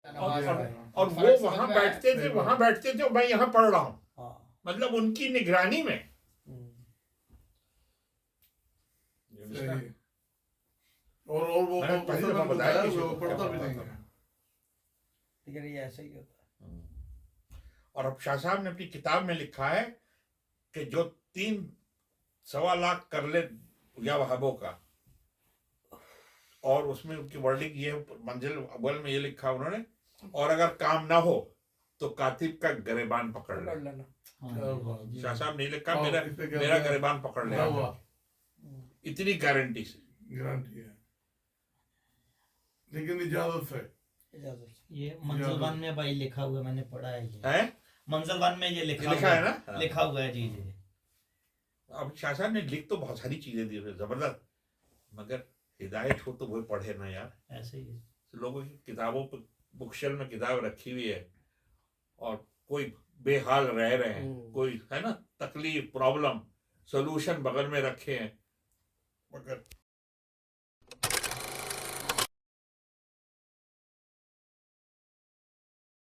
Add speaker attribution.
Speaker 1: और वो वहां बैठते थे, वहां बैठते थे, मैं यहाँ पढ़ रहा हूँ,
Speaker 2: हाँ।
Speaker 1: मतलब उनकी निगरानी में।
Speaker 3: सही। और वो
Speaker 1: मैंने पहली
Speaker 3: उसने
Speaker 1: दफा
Speaker 3: मैंने
Speaker 1: बताया
Speaker 3: बताया
Speaker 1: किसी
Speaker 3: वो
Speaker 1: को,
Speaker 3: पढ़ता
Speaker 1: क्या
Speaker 3: भी
Speaker 1: पता
Speaker 3: नहीं
Speaker 1: था।
Speaker 3: है।
Speaker 2: लेकिन ये ऐसा ही होता है।
Speaker 1: और अब शाह साहब ने अपनी किताब में लिखा है कि जो 3 सवा लाख कर ले या वहाबों का, और उसमें उनकी वर्डिंग ये है, मंजिल अव्वल में ये लिखा उन्होंने, और अगर काम ना हो तो कातिब का गिरबान पकड़
Speaker 2: पकड़
Speaker 1: ले।
Speaker 2: लेना।
Speaker 3: क्या बात है।
Speaker 1: शाह साहब ने लिखा,
Speaker 3: हाँ,
Speaker 1: मेरा
Speaker 3: इससे क्या
Speaker 1: मेरा
Speaker 3: होता है?
Speaker 1: गिरबान पकड़
Speaker 3: क्या
Speaker 1: ले,
Speaker 3: हुआ?
Speaker 1: इतनी गारंटी से।
Speaker 3: गारंटी है, लेकिन इजाजत है।
Speaker 2: इजाजत से।
Speaker 4: ये मंजलवान में भाई लिखा हुआ है, मैंने पढ़ा है ये।
Speaker 1: है
Speaker 4: मंजलवान में ये लिखा
Speaker 1: लिखा
Speaker 4: हुआ
Speaker 1: है ना? हाँ।
Speaker 4: लिखा हुआ है, जी जी।
Speaker 1: अब शाह साहब ने लिख तो बहुत सारी चीजें दी है जबरदस्त, मगर हिदायत हो तो वो पढ़े ना यार।
Speaker 4: ऐसे ही है।
Speaker 1: लोगों की किताबों पर बुक शेल्फ में किताब रखी हुई है, और कोई बेहाल रह रहे हैं, कोई है ना तकलीफ प्रॉब्लम सोल्यूशन बगल में रखे हैं, मगर